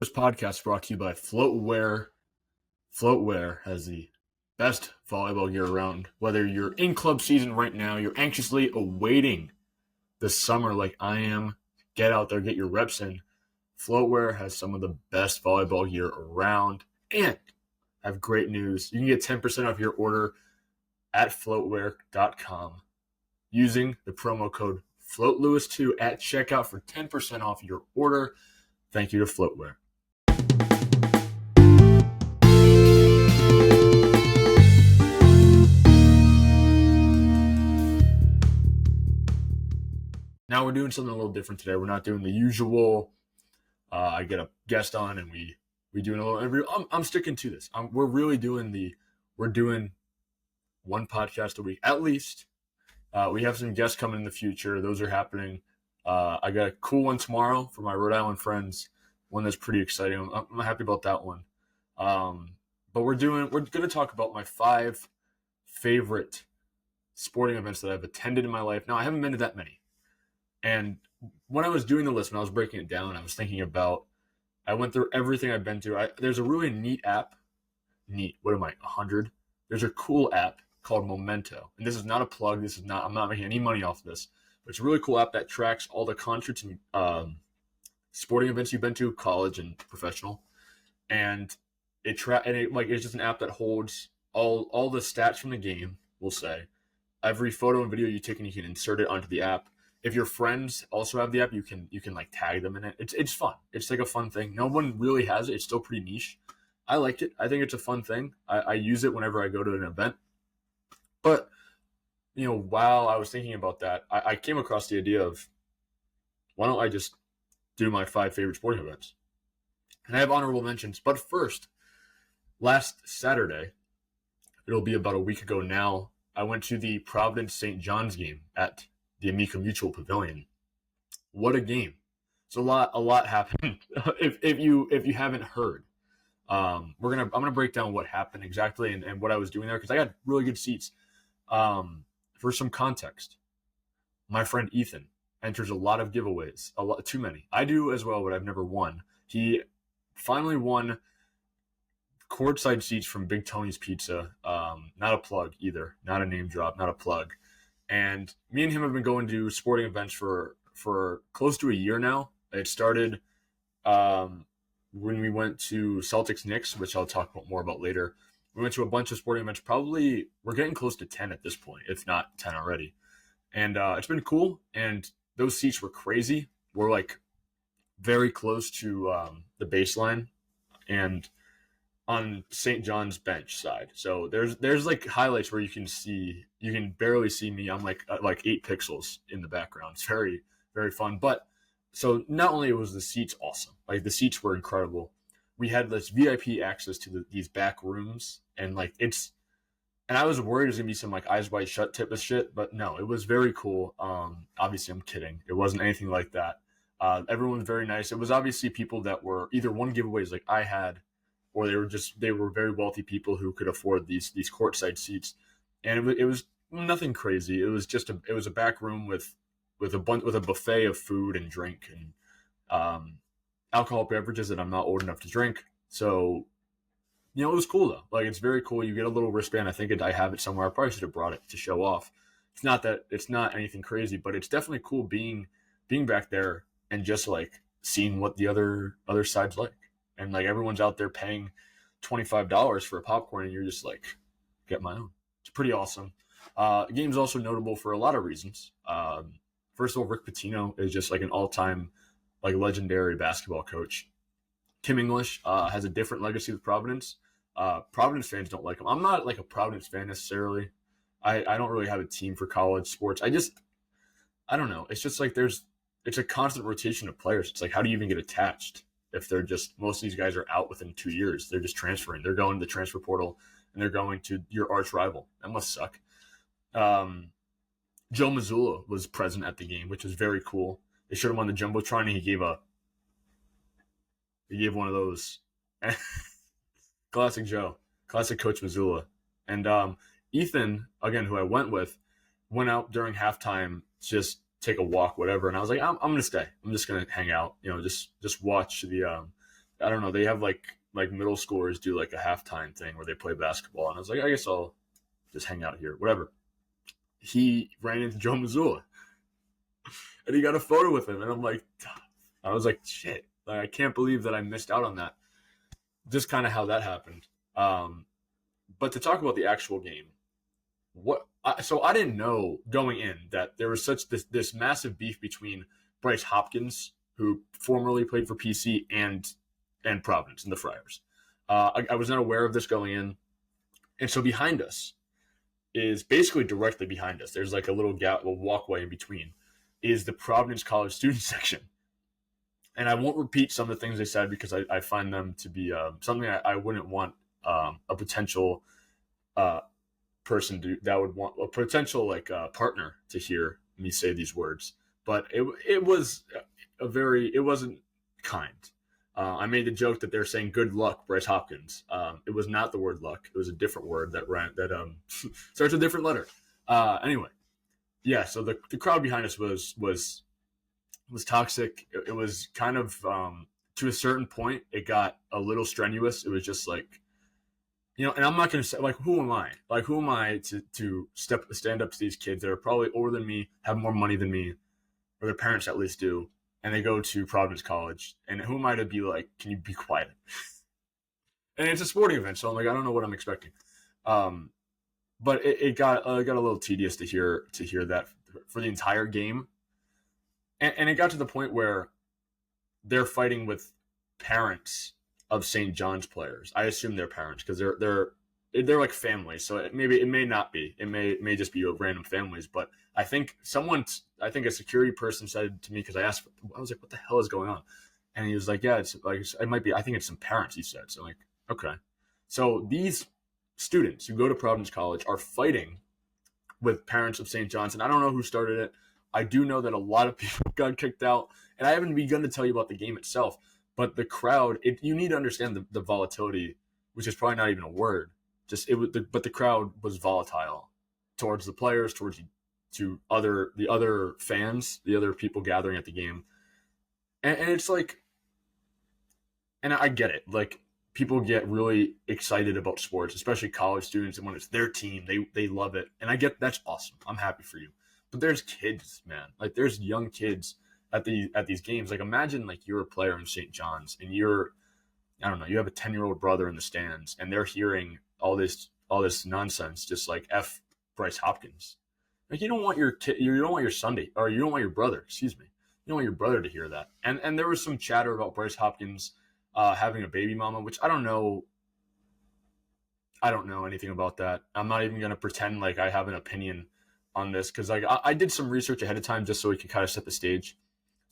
This podcast is brought to you by Floatwear. Floatwear has the best volleyball gear around. Whether you're in club season right now, you're anxiously awaiting the summer like I am, get out there, get your reps in. Floatwear has some of the best volleyball gear around. And I have great news. You can get 10% off your order at floatwear.com using the promo code FloatLewis2 at checkout for 10% off your order. Thank you to Floatwear. Now we're doing something a little different today. We're not doing the usual. I get a guest on and we do a little interview. I'm sticking to this. We're doing one podcast a week at least. We have some guests coming in the future. Those are happening. I got a cool one tomorrow for my Rhode Island friends. One that's pretty exciting. I'm happy about that one. But we're going to talk about my 5 favorite sporting events that I've attended in my life. Now I haven't been to that many. And when I was doing the list, when I was breaking it down, I was thinking about, I went through everything I've been to. There's a really neat app. What am I, 100? There's a cool app called Memento. And this is not a plug. I'm not making any money off of this. But it's a really cool app that tracks all the concerts and sporting events you've been to, college and professional. And it's just an app that holds all the stats from the game, we'll say. Every photo and video you take, and you can insert it onto the app. If your friends also have the app, you can like tag them in it. It's fun. It's like a fun thing. No one really has it. It's still pretty niche. I liked it. I think it's a fun thing. I use it whenever I go to an event. But, while I was thinking about that, I came across the idea of, why don't I just do my 5 favorite sporting events? And I have honorable mentions. But first, last Saturday, it'll be about a week ago now, I went to the Providence St. John's game at the Amica Mutual Pavilion. What a game! So a lot happened. if you haven't heard, I'm gonna break down what happened exactly and what I was doing there, because I got really good seats. For some context, my friend Ethan enters a lot of giveaways, too many. I do as well, but I've never won. He finally won courtside seats from Big Tony's Pizza. Not a plug either, not a name drop, not a plug. And me and him have been going to sporting events for close to a year now. It started when we went to Celtics Knicks, which I'll talk more about later. We went to a bunch of sporting events. Probably we're getting close to 10 at this point, if not 10 already. And it's been cool. And those seats were crazy. We're like very close to the baseline and on St. John's bench side. So there's like highlights where you can barely see me. I'm like 8 pixels in the background. It's very, very fun. But so not only was the seats awesome, like the seats were incredible. We had this VIP access to these back rooms, and and I was worried it was gonna be some like eyes wide shut type of shit, but no, it was very cool. Obviously I'm kidding. It wasn't anything like that. Everyone was very nice. It was obviously people that were either won giveaways like I had, or they were very wealthy people who could afford these courtside seats, and it was nothing crazy. It was just a back room with a buffet of food and drink and alcohol beverages that I'm not old enough to drink. So, it was cool though. Like, it's very cool. You get a little wristband. I think I have it somewhere. I probably should have brought it to show off. It's not anything crazy, but it's definitely cool being back there and just like seeing what the other side's like. And like everyone's out there paying $25 for a popcorn, and you're just like, get my own. It's pretty awesome. The game's also notable for a lot of reasons. First of all, Rick Pitino is just like an all-time like legendary basketball coach. Tim English has a different legacy with Providence. Providence fans don't like him. I'm not like a Providence fan necessarily. I don't really have a team for college sports. I don't know. It's just like it's a constant rotation of players. It's like, how do you even get attached if most of these guys are out within 2 years? They're just transferring. They're going to the transfer portal, and they're going to your arch rival. That must suck. Joe Mazzulla was present at the game, which was very cool. They showed him on the Jumbotron, and he gave one of those. Classic Joe. Classic Coach Mazzulla. And Ethan, again, who I went with, went out during halftime to just take a walk, whatever. And I was like, I'm going to stay. I'm just going to hang out, just watch the I don't know, they have like middle schoolers do like a halftime thing where they play basketball, and I was like, I guess I'll just hang out here, whatever. He ran into Joe Mazzulla, and he got a photo with him, and I was like, shit, like, I can't believe that I missed out on that. Just kind of how that happened. But to talk about the actual game, so I didn't know going in that there was such this massive beef between Bryce Hopkins, who formerly played for PC, and Providence and the Friars. I was not aware of this going in, and so behind us is basically directly behind us. There's like a little gap, a walkway in between, is the Providence College student section. And I won't repeat some of the things they said because I find them to be something I wouldn't want a potential person that would want a potential partner to hear me say these words. But it wasn't kind. I made the joke that they're saying "good luck, Bryce Hopkins." It was not the word luck. It was a different word that starts with a different letter. Anyway, yeah. So the crowd behind us was toxic. It was kind of to a certain point. It got a little strenuous. It was just like, and I'm not going to say, like, who am I? Like, who am I to stand up to these kids that are probably older than me, have more money than me, or their parents at least do, and they go to Providence College, and who am I to be like, can you be quiet? And it's a sporting event, so I'm like, I don't know what I'm expecting. But it got a little tedious to hear that for the entire game, and it got to the point where they're fighting with parents of St. John's players. I assume they're parents because they're like families. So it may not be. It may just be random families. But I think a security person said to me, because I was like, what the hell is going on? And he was like, yeah, it's like, it might be. I think it's some parents. He said. So I'm like, okay. So these students who go to Providence College are fighting with parents of St. John's, and I don't know who started it. I do know that a lot of people got kicked out, and I haven't begun to tell you about the game itself. But the crowd, you need to understand the volatility, which is probably not even a word. But the crowd was volatile towards the players, towards the other fans, the other people gathering at the game, and it's like, and I get it. Like, people get really excited about sports, especially college students, and when it's their team, they love it, and I get that's awesome. I'm happy for you, but there's kids, man. Like, there's young kids at these games. Like, imagine like you're a player in St. John's and you have a 10-year-old brother in the stands and they're hearing all this nonsense, just like F Bryce Hopkins. Like, you don't want your kid, you don't want your Sunday, or you don't want your brother, excuse me. You don't want your brother to hear that. And there was some chatter about Bryce Hopkins having a baby mama, which I don't know anything about that. I'm not even going to pretend like I have an opinion on this, because like I did some research ahead of time just so we could kind of set the stage.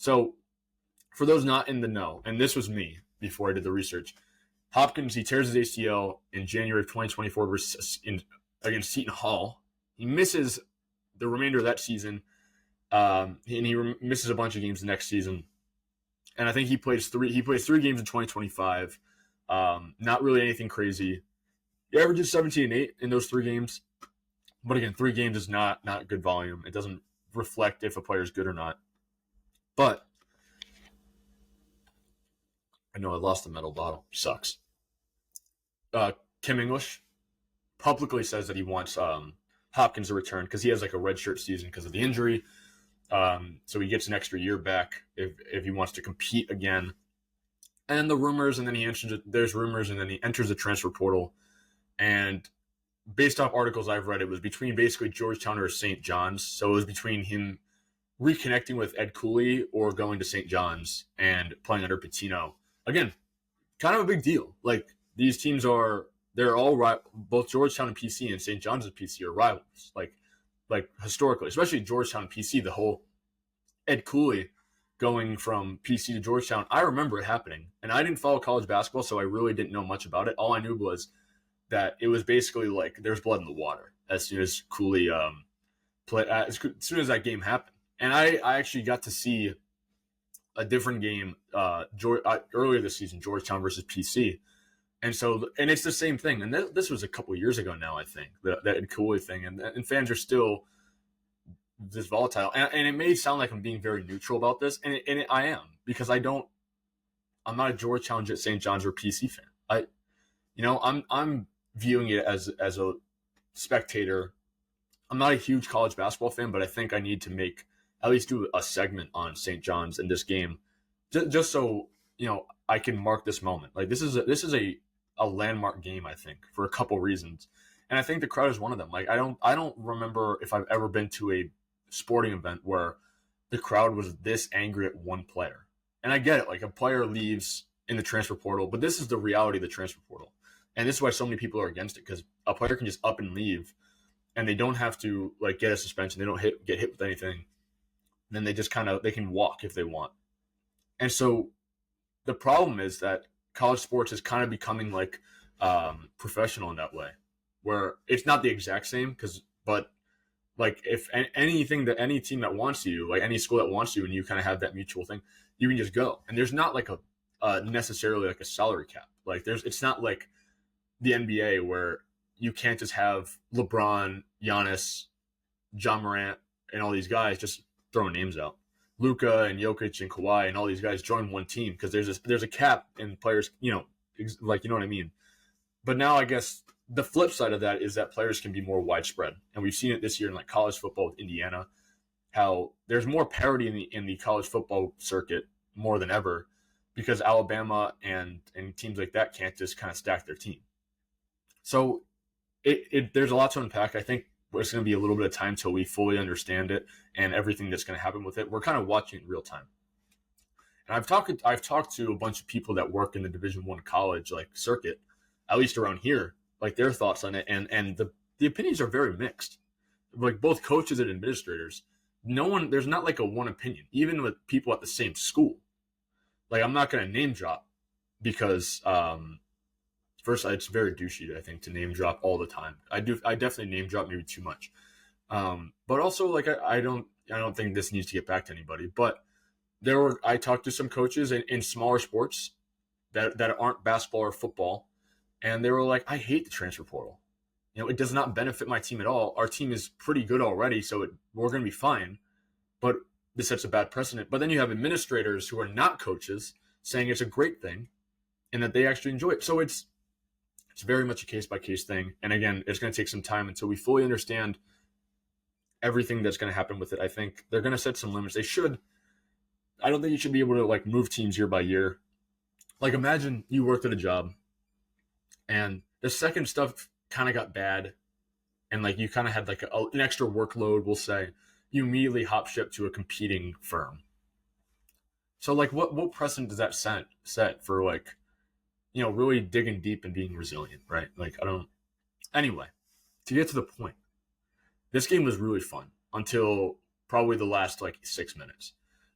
So for those not in the know, and this was me before I did the research, Hopkins, he tears his ACL in January of 2024 against Seton Hall. He misses the remainder of that season, and he misses a bunch of games the next season. And I think he plays three games in 2025. Not really anything crazy. He averages 17 and 8 in those 3 games. But again, 3 games is not good volume. It doesn't reflect if a player is good or not. But I know I lost the metal bottle. Sucks. Kim English publicly says that he wants Hopkins to return because he has like a redshirt season because of the injury. So he gets an extra year back if he wants to compete again. And there's rumors, and then he enters the transfer portal. And based off articles I've read, it was between basically Georgetown or St. John's. So it was between him reconnecting with Ed Cooley or going to St. John's and playing under Pitino. Again, kind of a big deal. Like, these teams they're all both Georgetown and PC and St. John's and PC are rivals. Like historically, especially Georgetown and PC, the whole Ed Cooley going from PC to Georgetown, I remember it happening. And I didn't follow college basketball, so I really didn't know much about it. All I knew was that it was basically like there's blood in the water as soon as Cooley as soon as that game happened. And I actually got to see a different game earlier this season, Georgetown versus PC. And it's the same thing. And this was a couple of years ago now, I think, that Ed Cooley thing. And fans are still this volatile. And it may sound like I'm being very neutral about this, and I am, because I'm not a Georgetown, St. John's, or PC fan. I'm viewing it as a spectator. I'm not a huge college basketball fan, but I think I need to at least do a segment on St. John's in this game, just so I can mark this moment. Like this is a landmark game, I think, for a couple reasons, and I think the crowd is one of them. Like I don't remember if I've ever been to a sporting event where the crowd was this angry at one player. And I get it, like a player leaves in the transfer portal, but this is the reality of the transfer portal. And this is why so many people are against it, because a player can just up and leave and they don't have to like get a suspension. They don't get hit with anything. Then they just they can walk if they want. And so the problem is that college sports is kind of becoming like professional in that way, where it's not the exact same, but like if any team that wants you, like any school that wants you, and you kind of have that mutual thing, you can just go. And there's not like a necessarily like a salary cap. Like it's not like the NBA where you can't just have LeBron, Giannis, John Morant, and all these guys just throwing names out. Luka and Jokic and Kawhi and all these guys join one team because there's a cap in players, like, you know what I mean? But now I guess the flip side of that is that players can be more widespread. And we've seen it this year in like college football with Indiana, how there's more parity in the college football circuit more than ever because Alabama and teams like that can't just kind of stack their team. So there's a lot to unpack. I think it's going to be a little bit of time till we fully understand it and everything that's going to happen with it. We're kind of watching it real time. And I've talked to a bunch of people that work in the Division I college like circuit, at least around here, like their thoughts on it, and the opinions are very mixed. Like both coaches and administrators, there's not like a one opinion, even with people at the same school. Like I'm not going to name drop because first, it's very douchey, I think, to name drop all the time. I definitely name drop maybe too much. But also, like, I don't think this needs to get back to anybody. But I talked to some coaches in smaller sports that aren't basketball or football, and they were like, I hate the transfer portal. It does not benefit my team at all. Our team is pretty good already, so we're going to be fine. But this sets a bad precedent. But then you have administrators who are not coaches saying it's a great thing and that they actually enjoy it. So it's very much a case-by-case thing. And again, it's going to take some time until we fully understand everything that's going to happen with it. I think they're going to set some limits. They should. I don't think you should be able to like move teams year by year. Like imagine you worked at a job and the second stuff kind of got bad and like you kind of had like an extra workload, we'll say, you immediately hop ship to a competing firm. So like what precedent does that set for like, really digging deep and being resilient, right? Like anyway, to get to the point, this game was really fun until probably the last like 6 minutes.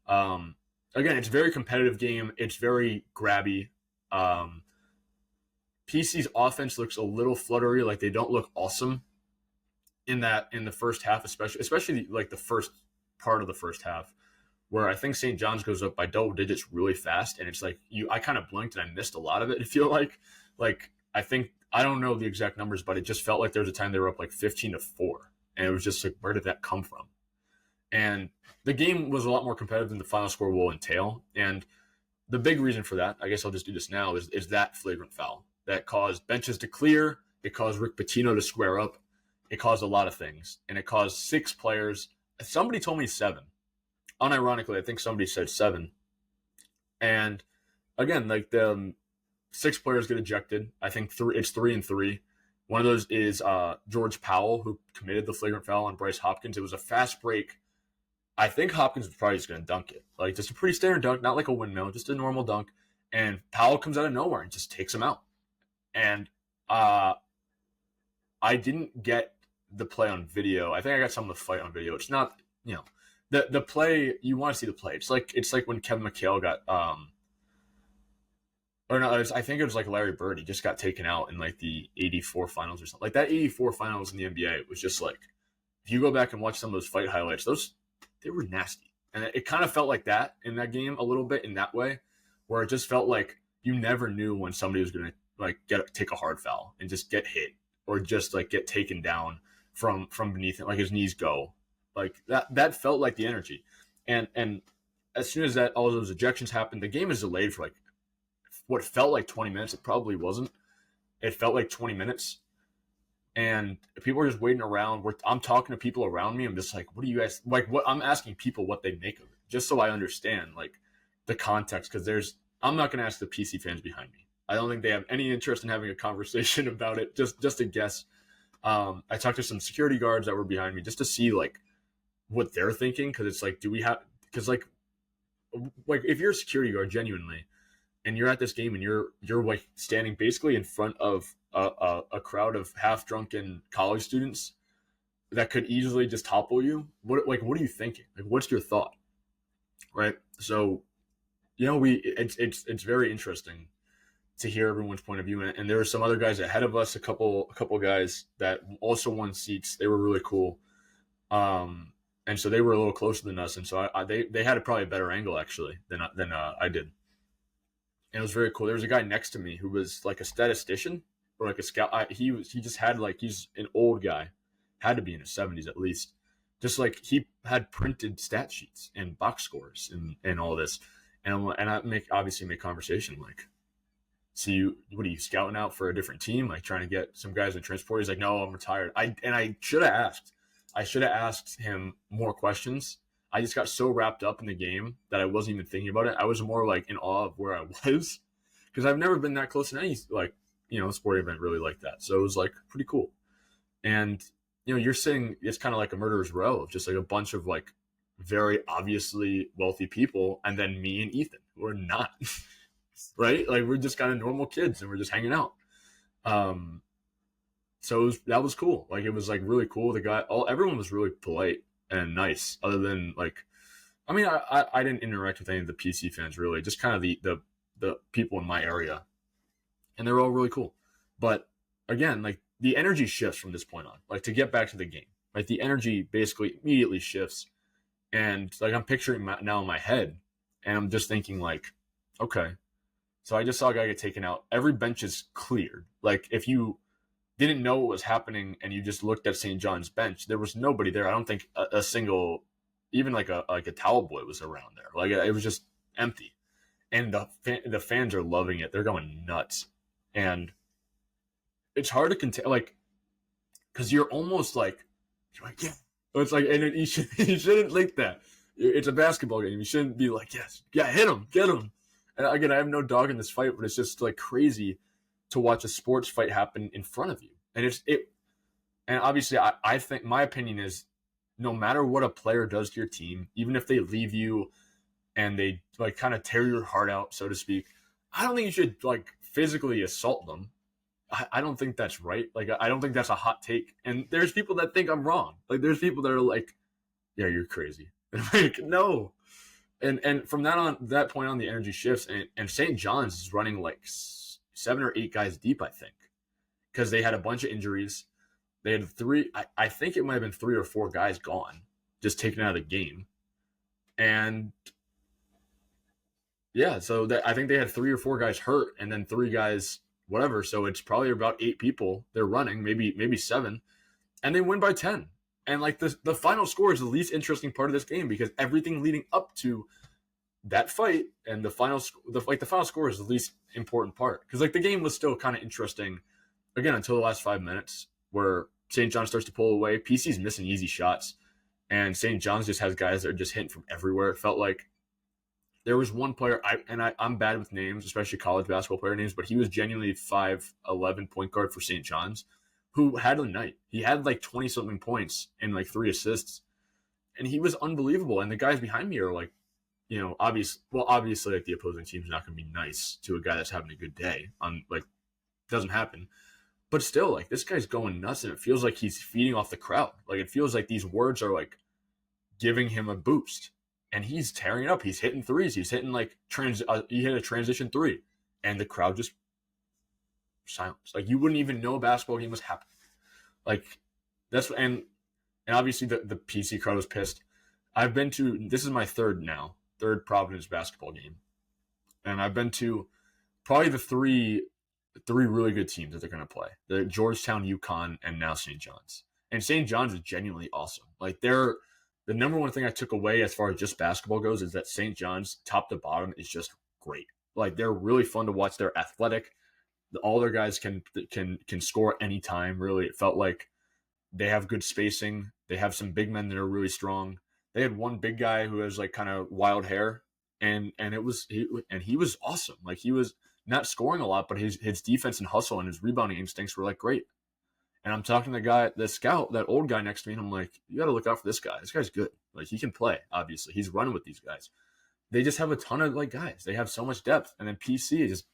Again, it's a very competitive game. It's very grabby. PC's offense looks a little fluttery, like they don't look awesome in the first half, especially like the first part of the first half, where I think St. John's goes up by double digits really fast, and it's like I kind of blinked and I missed a lot of it. I feel like I don't know the exact numbers, but it just felt like there was a time they were up like 15-4, and it was just like, where did that come from? And the game was a lot more competitive than the final score will entail, and the big reason for that, I guess I'll just do this now, is that flagrant foul that caused benches to clear, it caused Rick Pitino to square up, it caused a lot of things, and it caused 6 players. Somebody told me 7. Unironically, I think somebody said 7. And again, like the 6 players get ejected. I think it's 3 and 3. One of those is George Powell, who committed the flagrant foul on Bryce Hopkins. It was a fast break. I think Hopkins was probably just going to dunk it. Like just a pretty standard dunk, not like a windmill, just a normal dunk. And Powell comes out of nowhere and just takes him out. And I didn't get the play on video. I think I got some of the fight on video. It's not, the play, you want to see the play. It's like when Kevin McHale got I think it was like Larry Bird. He just got taken out in like the 84 finals or something. Like that 84 finals in the NBA was just like, if you go back and watch some of those fight highlights, they were nasty. And it kind of felt like that in that game a little bit in that way, where it just felt like you never knew when somebody was going to like take a hard foul and just get hit or just like get taken down from beneath it, like his knees go. Like that felt like the energy. And as soon as all those ejections happened, the game is delayed for like what felt like 20 minutes. It probably wasn't. It felt like 20 minutes. And people are just waiting around. I'm talking to people around me. I'm just like, what do you guys like? What I'm asking people what they make of it, just so I understand like the context. Because I'm not going to ask the PC fans behind me. I don't think they have any interest in having a conversation about it. Just a guess. I talked to some security guards that were behind me just to see like what they're thinking. Because it's like, do we have? Because like if you're a security guard genuinely, and you're at this game and you're like standing basically in front of a crowd of half drunken college students that could easily just topple you. What are you thinking? Like, what's your thought? Right. So, it's very interesting to hear everyone's point of view. And there were some other guys ahead of us, a couple guys that also won seats. They were really cool. And so they were a little closer than us. And so they had probably a better angle actually than I did. And it was very cool. There was a guy next to me who was like a statistician or like a scout. He just had like, he's an old guy, had to be in his 70s at least. Just like he had printed stat sheets and box scores and all this. And I obviously make conversation like, so what are you scouting out for a different team? Like trying to get some guys in transport? He's like, no, I'm retired. I should have asked. I should have asked him more questions. I just got so wrapped up in the game that I wasn't even thinking about it. I was more like in awe of where I was because I've never been that close to any like, sporting event really like that. So it was like pretty cool. And, you're sitting, it's kind of like a murderer's row of just like a bunch of like very obviously wealthy people. And then me and Ethan, who are not, right? Like we're just kind of normal kids and we're just hanging out. So that was cool. Like it was like really cool. Everyone was really polite and nice, other than like, I mean, I didn't interact with any of the PC fans really, just kind of the people in my area, and they were all really cool. But again, like the energy shifts from this point on. Like to get back to the game, like the energy basically immediately shifts, and like I'm picturing now in my head, and I'm just thinking like, okay, so I just saw a guy get taken out. Every bench is cleared. Like if you didn't know what was happening and you just looked at St. John's bench, there was nobody there. I don't think a single, even like a towel boy was around there. Like it was just empty, and the fans are loving it. They're going nuts, and it's hard to contain, like, because you're almost like, you're like, yeah. It's like, and you shouldn't like that. It's a basketball game. You shouldn't be like, yes, yeah, hit him, get him. And again, I have no dog in this fight, but it's just like crazy to watch a sports fight happen in front of you. And and obviously I think my opinion is no matter what a player does to your team, even if they leave you and they like kind of tear your heart out, so to speak, I don't think you should like physically assault them. I don't think that's right. Like, I don't think that's a hot take. And there's people that think I'm wrong. Like there's people that are like, yeah, you're crazy. And I'm like, no. And from that point on, the energy shifts, and St. John's is running like 7 or 8 guys deep, I think, because they had a bunch of injuries. They had I think it might have been 3 or 4 guys gone, just taken out of the game. And yeah, so I think they had 3 or 4 guys hurt and then 3 guys, whatever. So it's probably about 8 people they're running, maybe 7, and they win by 10. And like the final score is the least interesting part of this game because everything leading up to that fight and the final score is the least important part because like the game was still kind of interesting again until the last 5 minutes where St. John starts to pull away. PC's missing easy shots, and St. John's just has guys that are just hitting from everywhere. It felt like there was one player, I'm bad with names, especially college basketball player names, but he was genuinely 5'11" point guard for St. John's, who had a night. He had like 20-something points and like 3 assists, and he was unbelievable. And the guys behind me are like, obviously, like the opposing team's not going to be nice to a guy that's having a good day. Doesn't happen. But still, like this guy's going nuts, and it feels like he's feeding off the crowd. Like it feels like these words are like giving him a boost, and he's tearing it up. He's hitting threes. He's hitting like he hit a transition 3, and the crowd just silence. Like you wouldn't even know a basketball game was happening. Like and obviously the PC crowd was pissed. This is my third Providence basketball game, and I've been to probably the three really good teams that they're going to play: the Georgetown, UConn, and now St. John's. And St. John's is genuinely awesome. Like the number one thing I took away as far as just basketball goes is that St. John's top to bottom is just great. Like they're really fun to watch. They're athletic. All their guys can score anytime. Really, it felt like they have good spacing. They have some big men that are really strong. They had one big guy who has like kind of wild hair, and he was awesome. Like he was not scoring a lot, but his defense and hustle and his rebounding instincts were like great. And I'm talking to the scout, that old guy next to me, and I'm like, you got to look out for this guy. This guy's good. Like he can play. Obviously, he's running with these guys. They just have a ton of like guys. They have so much depth, and then PC is.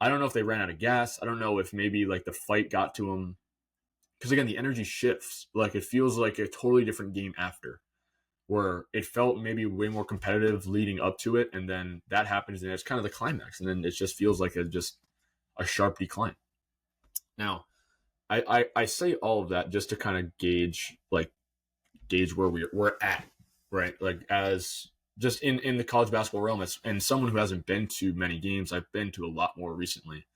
I don't know if they ran out of gas. I don't know if maybe like the fight got to them. Because again, the energy shifts. Like it feels like a totally different game after, where it felt maybe way more competitive leading up to it, and then that happens, and it's kind of the climax, and then it just feels like a sharp decline. Now, I say all of that just to kind of gauge where we're at, right? Like as just in the college basketball realm, and someone who hasn't been to many games, I've been to a lot more recently,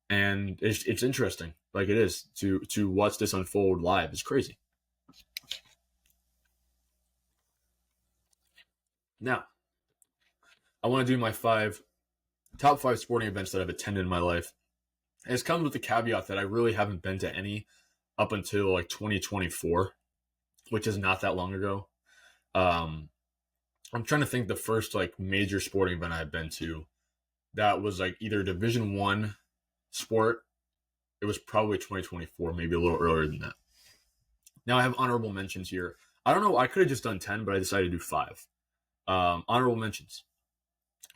and it's interesting. Like it is to watch this unfold live is crazy. Now, I want to do my top five sporting events that I've attended in my life. And it's comes with the caveat that I really haven't been to any up until like 2024, which is not that long ago. I'm trying to think the first like major sporting event I've been to that was like either Division 1 sport. It was probably 2024, maybe a little earlier than that. Now I have honorable mentions here. I don't know. I could have just done 10, but I decided to do 5. Honorable mentions.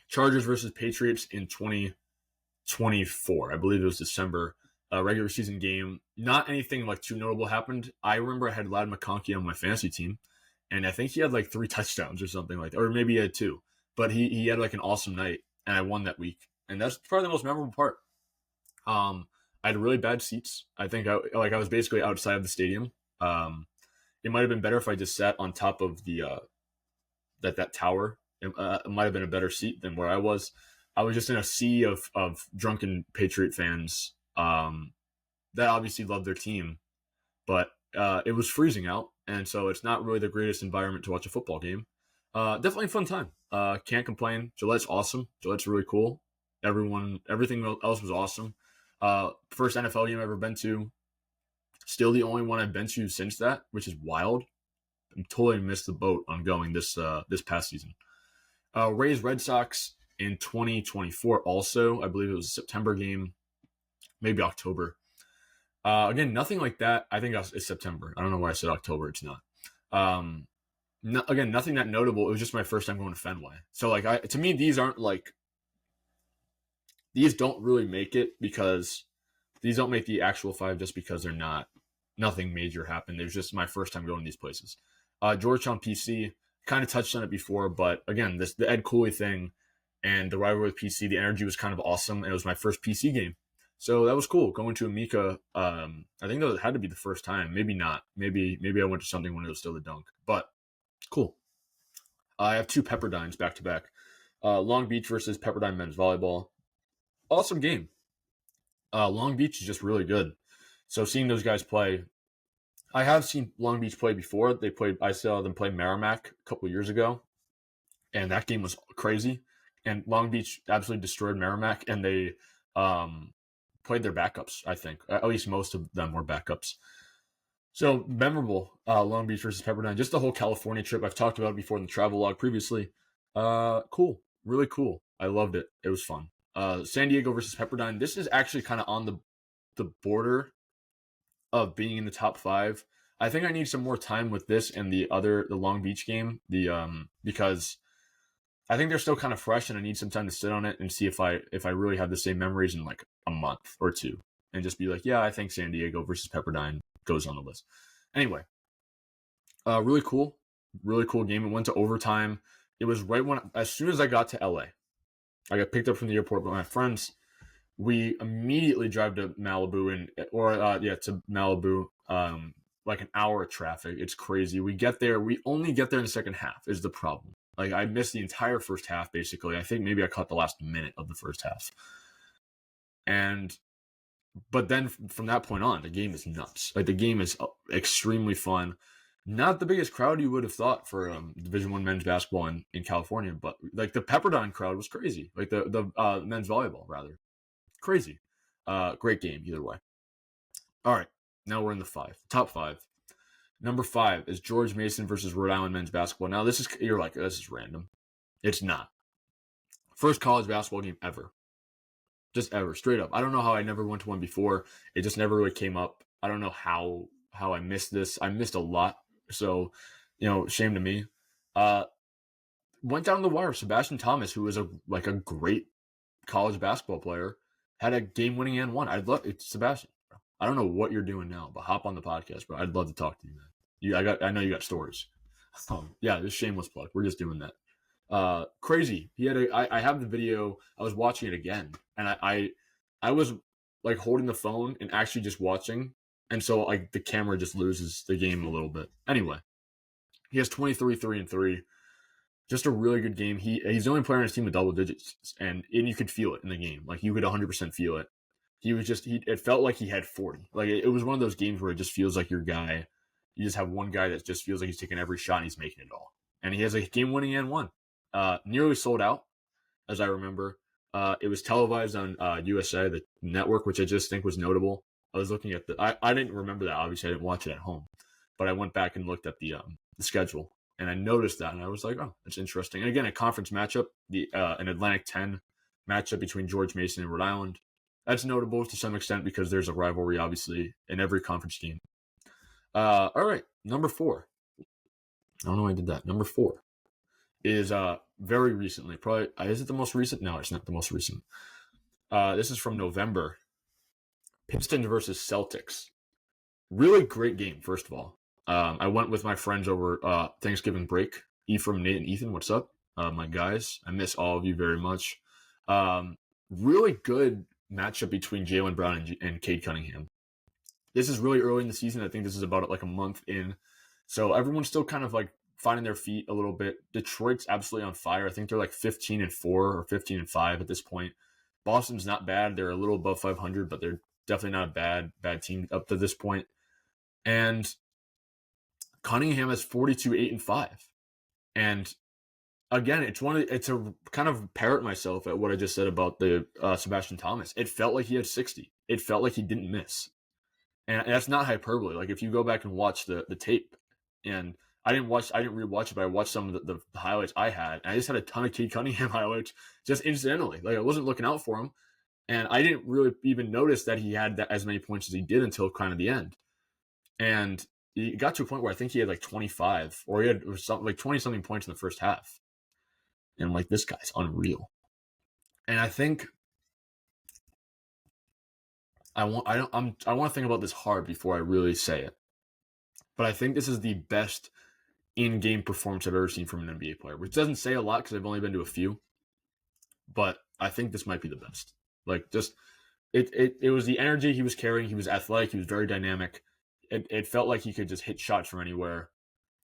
Chargers versus Patriots in 2024. I believe it was December. Regular season game. Not anything like too notable happened. I remember I had Ladd McConkey on my fantasy team, and I think he had like 3 touchdowns or something like that, or maybe he had 2. But he had like an awesome night, and I won that week. And that's probably the most memorable part. I had really bad seats. I think I was basically outside of the stadium. It might have been better if I just sat on top of the that tower. It might have been a better seat than where I was. I was just in a sea of drunken Patriot fans that obviously love their team, but it was freezing out, and so it's not really the greatest environment to watch a football game. Definitely a fun time. Can't complain. Gillette's awesome. Gillette's really cool. Everything else was awesome. First NFL game I've ever been to. Still the only one I've been to since that, which is wild. I totally missed the boat on going this past season. Rays Red Sox in 2024 also. I believe it was a September game, maybe October. Again, nothing like that. I think it's September. I don't know why I said October. It's not. Again, nothing that notable. It was just my first time going to Fenway. So like to me, these don't really make it because these don't make the actual 5 just because nothing major happened. It was just my first time going to these places. Georgetown PC, kind of touched on it before, but again, the Ed Cooley thing and the rivalry with PC, the energy was kind of awesome, and it was my first PC game. So that was cool. Going to Amica, I think that had to be the first time. Maybe not. Maybe I went to something when it was still the Dunk, but cool. I have 2 Pepperdines back to back. Long Beach versus Pepperdine men's volleyball. Awesome game. Long Beach is just really good. So seeing those guys play, I have seen Long Beach play before. I saw them play Merrimack a couple years ago, and that game was crazy. And Long Beach absolutely destroyed Merrimack, and they played their backups, I think. At least most of them were backups. So memorable, Long Beach versus Pepperdine. Just the whole California trip. I've talked about it before in the travel log previously. Cool. Really cool. I loved it. It was fun. San Diego versus Pepperdine. This is actually kind of on the border of being in the top 5. I think I need some more time with this and the Long Beach game. Because I think they're still kind of fresh, and I need some time to sit on it and see if I really have the same memories in like a month or 2, and just be like, yeah, I think San Diego versus Pepperdine goes on the list. Anyway, really cool game. It went to overtime. It was right as soon as I got to LA, I got picked up from the airport by my friends. We immediately drive to Malibu to Malibu. Like an hour of traffic. It's crazy. We get there. We only get there in the second half is the problem. Like I missed the entire first half, basically. I think maybe I caught the last minute of the first half. But then from that point on, the game is nuts. Like the game is extremely fun. Not the biggest crowd you would have thought for Division I men's basketball in California, but like the Pepperdine crowd was crazy. Like the men's volleyball rather crazy. Great game either way. All right, now we're in the top five. Number 5 is George Mason versus Rhode Island men's basketball. Now you're like, this is random. It's not. First college basketball game ever. Just ever, straight up. I don't know how I never went to one before. It just never really came up. I don't know how I missed this. I missed a lot. So, shame to me. Went down the wire. Sebastian Thomas, who was a great college basketball player, had a game-winning and won. I'd love it, Sebastian. I don't know what you're doing now, but hop on the podcast, bro. I'd love to talk to you, man. I know you got stories. Yeah, this shameless plug. We're just doing that. Crazy. He had I have the video. I was watching it again, and I was like holding the phone and actually just watching, and so like the camera just loses the game a little bit. Anyway, he has 23, 3 and 3. Just a really good game. He's the only player on his team with double digits, and you could feel it in the game. Like you could 100% feel it. It felt like he had 40. Like it was one of those games where it just feels like your guy. You just have one guy that just feels like he's taking every shot and he's making it all. And he has a game-winning and one. Nearly sold out, as I remember. It was televised on USA, the network, which I just think was notable. I was looking at I didn't remember that. Obviously, I didn't watch it at home. But I went back and looked at the schedule. And I noticed that, and I was like, oh, that's interesting. And again, a conference matchup, an Atlantic 10 matchup between George Mason and Rhode Island. That's notable to some extent because there's a rivalry, obviously, in every conference game. All right, number 4. I don't know why I did that. Number 4 is very recently. Probably is it the most recent? No, it's not the most recent. This is from November. Pistons versus Celtics. Really great game, first of all. I went with my friends over Thanksgiving break. Ephraim, Nate, and Ethan, what's up? My guys. I miss all of you very much. Really good matchup between Jaylen Brown and Cade Cunningham. This is really early in the season. I think this is about like a month in. So everyone's still kind of like finding their feet a little bit. Detroit's absolutely on fire. I think they're like 15-4 or 15-5 at this point. Boston's not bad. They're a little above 500, but they're definitely not a bad team up to this point. And Cunningham has 42-8-5. And again, it's a kind of parrot myself at what I just said about the Sebastian Thomas. It felt like he had 60. It felt like he didn't miss. And that's not hyperbole. Like if you go back and watch the tape, and I didn't rewatch it, but I watched some of the highlights I had, and I just had a ton of Cade Cunningham highlights just incidentally. Like I wasn't looking out for him, and I didn't really even notice that he had as many points as he did until kind of the end. And he got to a point where I think he had like 25, or he had something like 20-something points in the first half. And I'm like, this guy's unreal. And I think I want to think about this hard before I really say it. But I think this is the best in-game performance I've ever seen from an NBA player, which doesn't say a lot because I've only been to a few. But I think this might be the best. Like just it was the energy he was carrying. He was athletic. He was very dynamic. It felt like he could just hit shots from anywhere.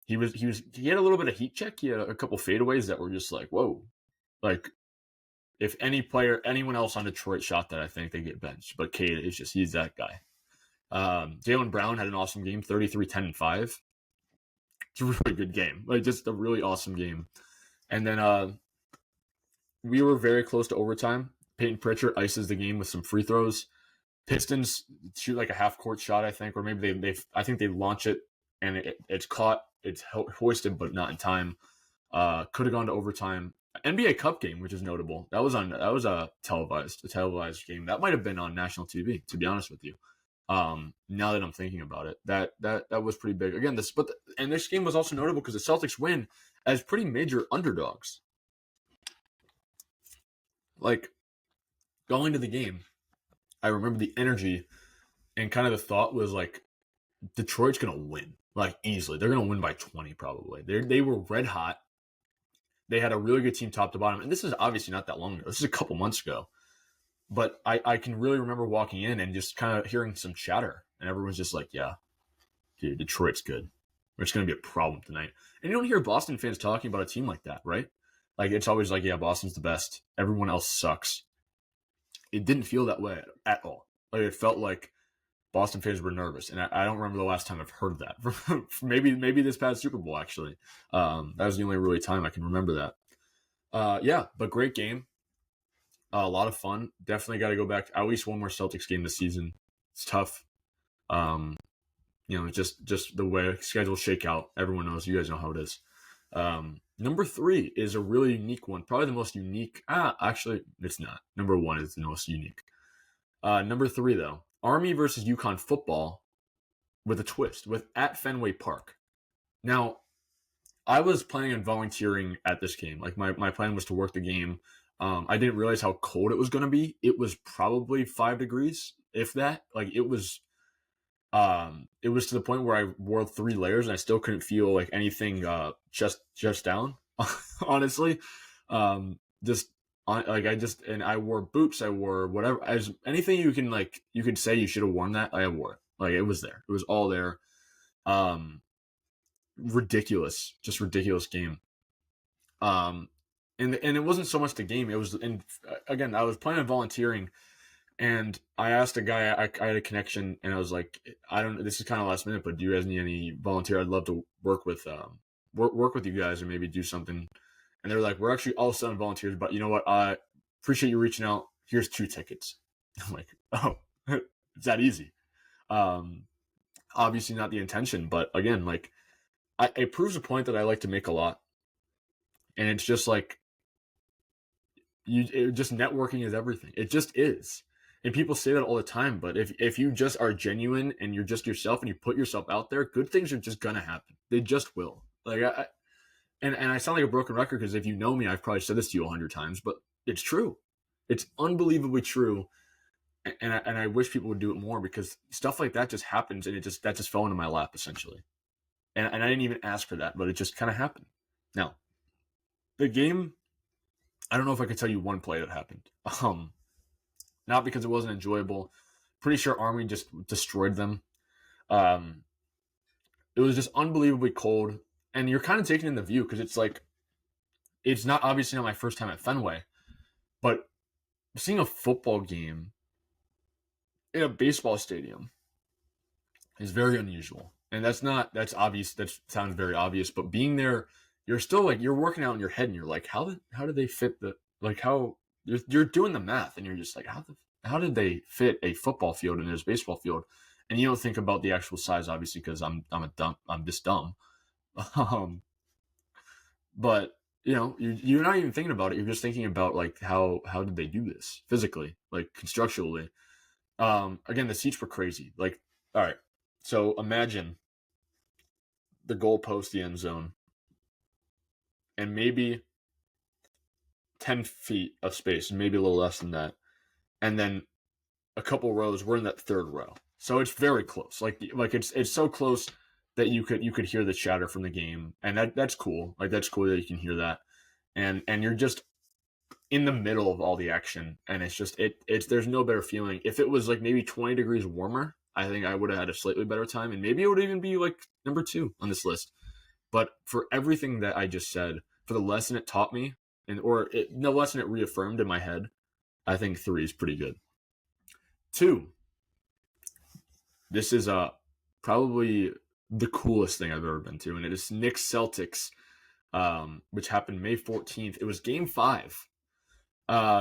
He had a little bit of heat check. He had a couple fadeaways that were just like, whoa. Like if anyone else on Detroit shot that, I think they get benched. But Cade is he's that guy. Jaylen Brown had an awesome game, 33, 10, and 5. It's a really good game. Like just a really awesome game. And then we were very close to overtime. Peyton Pritchard ices the game with some free throws. Pistons shoot like a half-court shot, I think, or maybe I think they launch it and it's caught, it's hoisted, but not in time. Could have gone to overtime. NBA Cup game, which is notable. That was a televised game. That might have been on national TV, to be honest with you. Now that I'm thinking about it, that was pretty big. Again, this game was also notable because the Celtics win as pretty major underdogs. Like going to the game, I remember the energy and kind of the thought was like, Detroit's going to win, like easily. They're going to win by 20 probably. They were red hot. They had a really good team top to bottom. And this is obviously not that long ago. This is a couple months ago. But I can really remember walking in and just kind of hearing some chatter. And everyone's just like, yeah, dude, Detroit's good. It's going to be a problem tonight. And you don't hear Boston fans talking about a team like that, right? Like it's always like, yeah, Boston's the best. Everyone else sucks. It didn't feel that way at all. Like it felt like Boston fans were nervous, and I don't remember the last time I've heard that. maybe this past Super Bowl, actually. That was the only really time I can remember that. Yeah, but great game. A lot of fun. Definitely got to go back to at least one more Celtics game this season. It's tough. Just the way schedules shake out. Everyone knows. You guys know how it is. Number 3 is a really unique one. Probably the most unique. Actually, it's not. Number 1 is the most unique. Number 3, though. Army versus UConn football with a twist, at Fenway Park. Now, I was planning on volunteering at this game. Like, my plan was to work the game. I didn't realize how cold it was going to be. It was probably 5 degrees, if that. Like, it was to the point where I wore 3 layers and I still couldn't feel like anything just down. Honestly, I wore boots. I wore whatever, as anything you could say you should have worn that. I wore it. Like, it was there. It was all there. Ridiculous game. And it wasn't so much the game. It was, and again, I was planning on volunteering. And I asked a guy, I had a connection, and I was like, this is kind of last minute, but do you guys need any volunteer? I'd love to work with you guys and maybe do something. And they're like, we're actually all selling volunteers, but you know what? I appreciate you reaching out. Here's 2 tickets. I'm like, oh, it's that easy. Obviously not the intention, but again, like, it proves a point that I like to make a lot. And it's just like, just networking is everything. It just is. And people say that all the time, but if you just are genuine and you're just yourself and you put yourself out there, good things are just gonna happen. They just will. Like, and I sound like a broken record because if you know me, I've probably said this to you 100 times, but it's true. It's unbelievably true. And I wish people would do it more, because stuff like that just happens, and that just fell into my lap essentially. And I didn't even ask for that, but it just kind of happened. Now, the game, I don't know if I could tell you one play that happened. Not because it wasn't enjoyable. Pretty sure Army just destroyed them. It was just unbelievably cold. And you're kind of taking in the view, because it's like, it's not obviously not my first time at Fenway, but seeing a football game in a baseball stadium is very unusual. And that's obvious. That sounds very obvious, but being there, you're still like, you're working out in your head, and you're like, how did they fit you're doing the math, and you're just like, how did they fit a football field in this baseball field? And you don't think about the actual size, obviously, because I'm this dumb. But you're not even thinking about it. You're just thinking about like, how did they do this physically, like constructually? Again, the seats were crazy. Like, all right, so imagine the goalpost, the end zone, and maybe 10 feet of space, maybe a little less than that. And then a couple rows, we're in that 3rd row. So it's very close. Like it's so close that you could hear the chatter from the game. And that's cool. Like, that's cool that you can hear that. And you're just in the middle of all the action. And it's just, there's no better feeling. If it was like maybe 20 degrees warmer, I think I would have had a slightly better time. And maybe it would even be like number 2 on this list. But for everything that I just said, for the lesson it taught me, the lesson it reaffirmed in my head, I think 3 is pretty good. 2, this is probably the coolest thing I've ever been to, and it is Knicks Celtics, which happened May 14th. It was Game 5.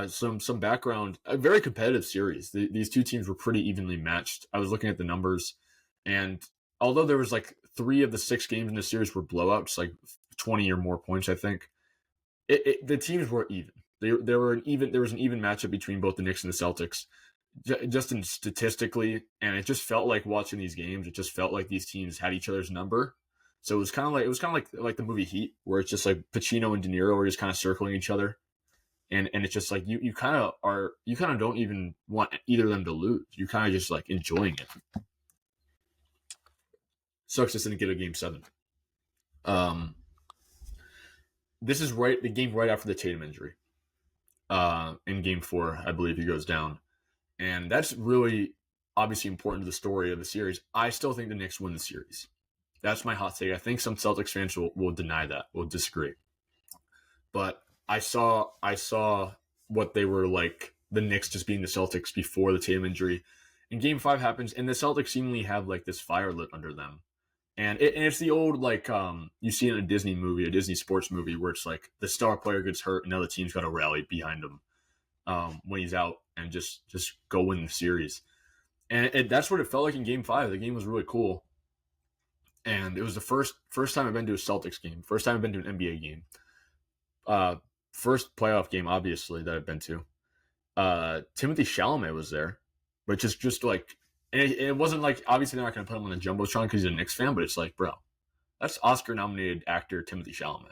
Some background, a very competitive series. These 2 teams were pretty evenly matched. I was looking at the numbers, and although there was like 3 of the 6 games in the series were blowouts, like 20 or more points, I think, the teams were even. There was an even matchup between both the Knicks and the Celtics, just in statistically, and it just felt like watching these games. It just felt like these teams had each other's number. So it was kind of like the movie Heat, where it's just like Pacino and De Niro are just kind of circling each other, and it's just like you kind of don't even want either of them to lose. You kind of just like enjoying it. Sucks just didn't get a Game 7. This is the game right after the Tatum injury. In Game 4, I believe he goes down. And that's really obviously important to the story of the series. I still think the Knicks win the series. That's my hot take. I think some Celtics fans will deny that, will disagree. But I saw what they were like, the Knicks just being the Celtics before the Tatum injury. And Game 5 happens, and the Celtics seemingly have like this fire lit under them. And it's the old like you see in a Disney movie, a Disney sports movie, where it's like the star player gets hurt and now the team's got to rally behind him when he's out and just go win the series. And that's what it felt like in Game 5. The game was really cool, and it was the first time I've been to a Celtics game, first time I've been to an NBA game, first playoff game obviously that I've been to. Timothy Chalamet was there, which is just like. And it wasn't like, obviously they're not going to put him on the Jumbotron because he's a Knicks fan, but it's like, bro, that's Oscar-nominated actor Timothy Chalamet.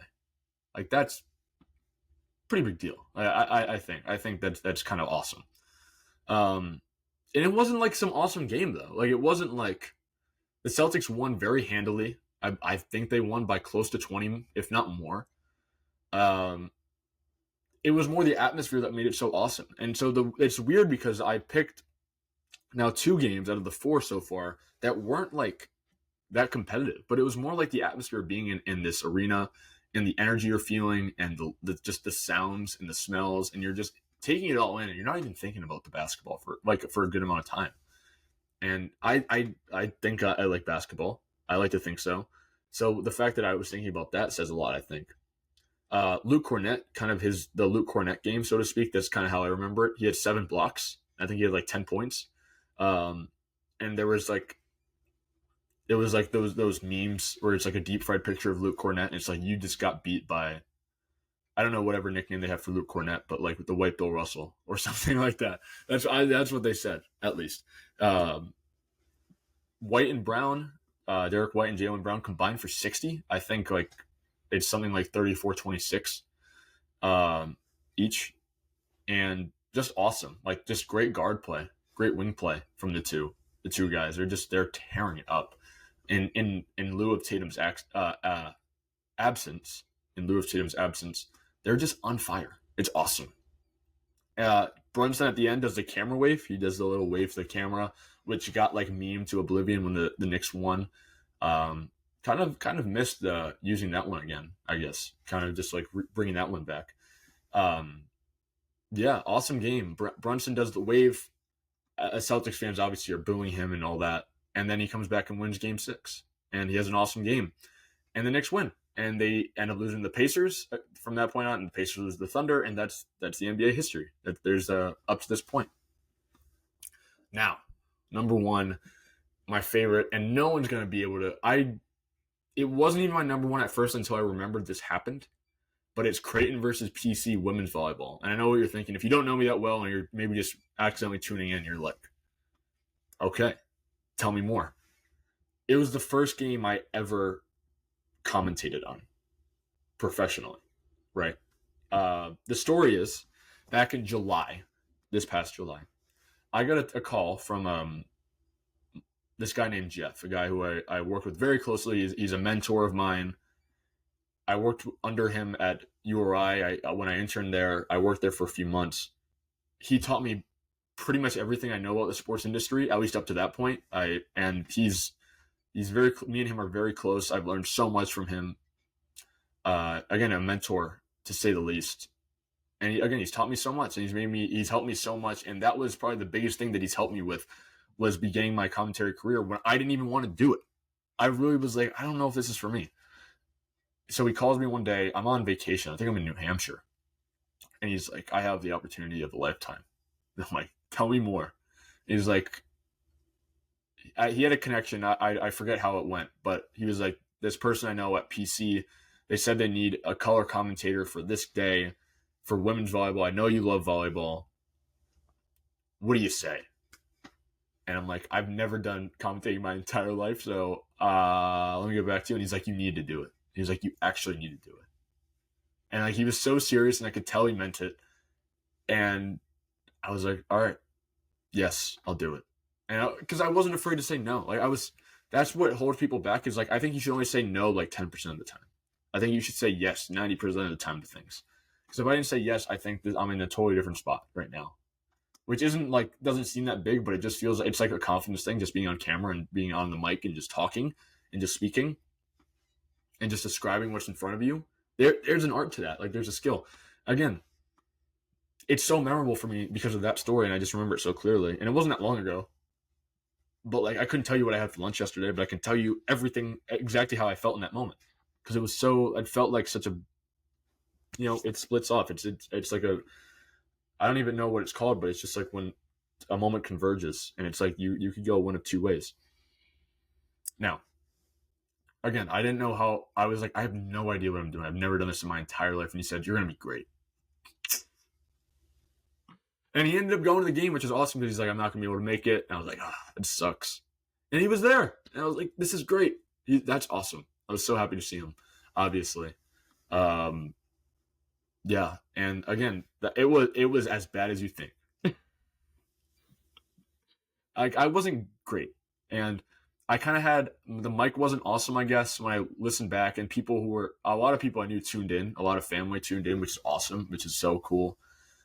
Like, that's pretty big deal. I think that's kind of awesome. And it wasn't like some awesome game, though. Like, it wasn't like the Celtics won very handily. I think they won by close to 20, if not more. It was more the atmosphere that made it so awesome. And so it's weird because I picked now 2 games out of the 4 so far that weren't like that competitive, but it was more like the atmosphere of being in this arena and the energy you're feeling and just the sounds and the smells, and you're just taking it all in and you're not even thinking about the basketball for a good amount of time. And I think I like basketball. I like to think so. So the fact that I was thinking about that says a lot, I think. Luke Cornett, kind of the Luke Cornett game, so to speak. That's kind of how I remember it. He had 7 blocks. I think he had like 10 points. And there was like, it was like those memes where it's like a deep fried picture of Luke Cornett, and it's like you just got beat by, I don't know, whatever nickname they have for Luke Cornett, but like with the white Bill Russell or something like that. That's what they said, at least. White and Brown, Derek White and Jaylen Brown combined for 60. I think like it's something like 34-26 each, and just awesome. Like just great guard play. Great wing play from the two guys. They're tearing it up. In lieu of Tatum's absence, they're just on fire. It's awesome. Brunson at the end does the camera wave. He does the little wave to the camera, which got like meme to oblivion when the Knicks won. Kind of missed using that one again, I guess. Kind of just like bringing that one back. Yeah, awesome game. Brunson does the wave. Celtics fans obviously are booing him and all that, and then he comes back and wins Game 6, and he has an awesome game, and the Knicks win, and they end up losing the Pacers from that point on, and the Pacers lose the Thunder, and that's the NBA history. There's up to this point. Now, number 1, my favorite, and no one's gonna be able to. It wasn't even my number 1 at first until I remembered this happened. But it's Creighton versus PC women's volleyball. And I know what you're thinking. If you don't know me that well and you're maybe just accidentally tuning in, you're like, okay, tell me more. It was the first game I ever commentated on professionally, right? The story is, back in July, this past July, I got a call from this guy named Jeff, a guy who I worked with very closely. He's a mentor of mine. I worked under him at URI. When I interned there, I worked there for a few months. He taught me pretty much everything I know about the sports industry, at least up to that point. He's very, me and him are very close. I've learned so much from him. Again, a mentor to say the least. And he's taught me so much, and he's helped me so much. And that was probably the biggest thing that he's helped me with, was beginning my commentary career when I didn't even want to do it. I really was like, I don't know if this is for me. So he calls me one day. I'm on vacation. I think I'm in New Hampshire. And he's like, I have the opportunity of a lifetime. And I'm like, tell me more. And he's like, he had a connection. I forget how it went, but he was like, this person I know at PC, they said they need a color commentator for this day for women's volleyball. I know you love volleyball. What do you say? And I'm like, I've never done commentating my entire life, so let me get back to you. And he's like, you need to do it. He was like, you actually need to do it. And like, he was so serious, and I could tell he meant it. And I was like, all right, yes, I'll do it. And because I wasn't afraid to say no. Like that's what holds people back, is like, I think you should only say no like 10% of the time. I think you should say yes 90% of the time to things. Because if I didn't say yes, I think that I'm in a totally different spot right now. Which doesn't seem that big, but it just feels like it's like a confidence thing, just being on camera and being on the mic and just talking and just speaking and just describing what's in front of you. There's an art to that. Like, there's a skill. Again, it's so memorable for me because of that story, and I just remember it so clearly. And it wasn't that long ago. but like I couldn't tell you what I had for lunch yesterday, but I can tell you everything exactly how I felt in that moment because it felt like such a, it splits off. It's like I don't even know what it's called, but it's just like when a moment converges, and it's like you could go one of two ways. Now, again, I didn't know how. I was like, I have no idea what I'm doing. I've never done this in my entire life. And he said, you're gonna be great. And he ended up going to the game, which is awesome because he's like, I'm not gonna be able to make it. And I was like, it sucks. And he was there, and I was like, this is great. That's awesome. I was so happy to see him. Obviously, yeah. And again, it was as bad as you think. I wasn't great, and I kind of had the mic wasn't awesome, I guess, when I listened back, and a lot of people I knew tuned in, a lot of family tuned in, which is awesome, which is so cool.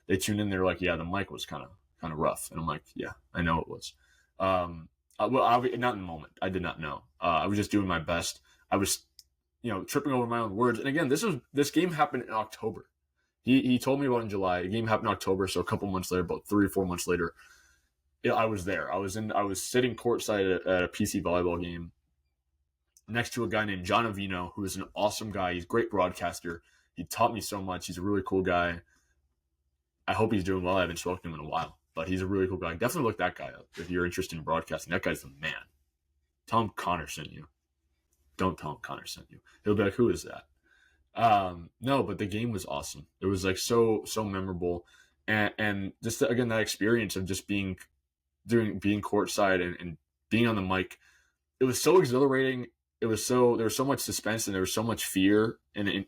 They tuned in, they're like, yeah, the mic was kind of rough, and I'm like, yeah, I know it was. Not in the moment, I did not know. I was just doing my best. I was, tripping over my own words, and again, this game happened in October. He told me about it in July. The game happened in October, so a couple months later, about 3 or 4 months later. I was there. I was sitting courtside at a PC volleyball game next to a guy named John Avino, who is an awesome guy. He's a great broadcaster. He taught me so much. He's a really cool guy. I hope he's doing well. I haven't spoken to him in a while, but he's a really cool guy. Definitely look that guy up if you're interested in broadcasting. That guy's the man. Tell him Connor sent you. Don't tell him Connor sent you. He'll be like, who is that? No, but the game was awesome. It was like so memorable, and just again that experience of just being courtside and being on the mic. It was so exhilarating. There was so much suspense and there was so much fear and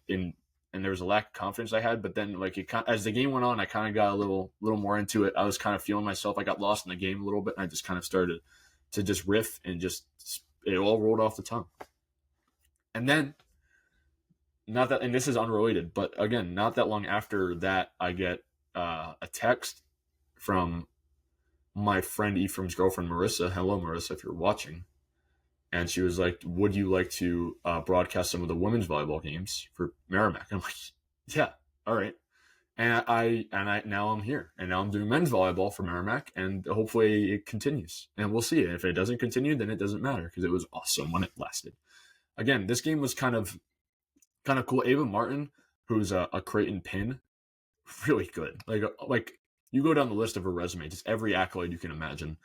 there was a lack of confidence I had. But then like as the game went on, I kind of got a little more into it. I was kind of feeling myself. I got lost in the game a little bit, and I just kind of started to just riff and just it all rolled off the tongue. And then and this is unrelated, but again, not that long after that, I get a text from my friend Ephraim's girlfriend, Marissa. Hello, Marissa, if you're watching. And she was like, would you like to broadcast some of the women's volleyball games for Merrimack? And I'm like, yeah, all right. And I now I'm here. And now I'm doing men's volleyball for Merrimack, and hopefully it continues. And we'll see. And if it doesn't continue, then it doesn't matter because it was awesome when it lasted. Again, this game was kind of cool. Ava Martin, who's a Creighton pin, really good. Like you go down the list of her resume, just every accolade you can imagine.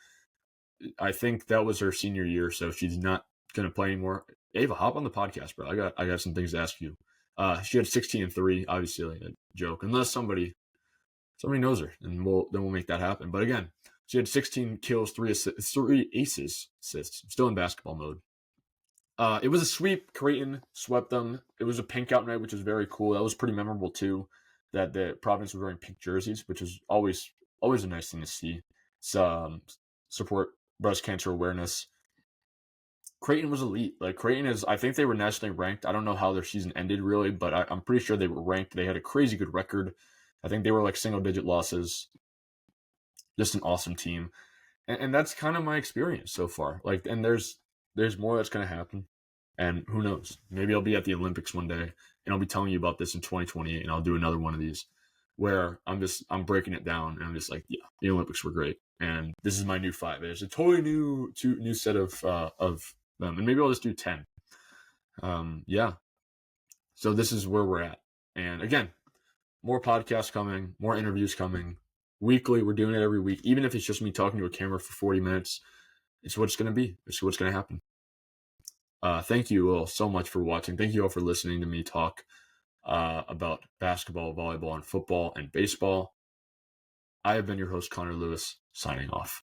I think that was her senior year, so she's not going to play anymore. Ava, hop on the podcast, bro. I got some things to ask you. She had 16-3, obviously like a joke, unless somebody knows her, and we'll make that happen. But again, she had 16 kills, 3 assists. I'm still in basketball mode. It was a sweep. Creighton swept them. It was a pink out night, which was very cool. That was pretty memorable too. That the Providence was wearing pink jerseys, which is always a nice thing to see. Support breast cancer awareness. Creighton was elite. Like Creighton is, I think they were nationally ranked. I don't know how their season ended really, but I'm pretty sure they were ranked. They had a crazy good record. I think they were like single-digit losses. Just an awesome team, and that's kind of my experience so far. Like, and there's more that's going to happen, and who knows? Maybe I'll be at the Olympics one day, and I'll be telling you about this in 2028, and I'll do another one of these where I'm breaking it down, and I'm just like, yeah, the Olympics were great, and this is my new 5. It's a totally new set of them, and maybe I'll just do 10. Yeah. So this is where we're at, and again, more podcasts coming, more interviews coming, weekly. We're doing it every week, even if it's just me talking to a camera for 40 minutes. It's what it's going to be. It's what's going to happen. Thank you all so much for watching. Thank you all for listening to me talk about basketball, volleyball, and football and baseball. I have been your host, Connor Lewis, signing off.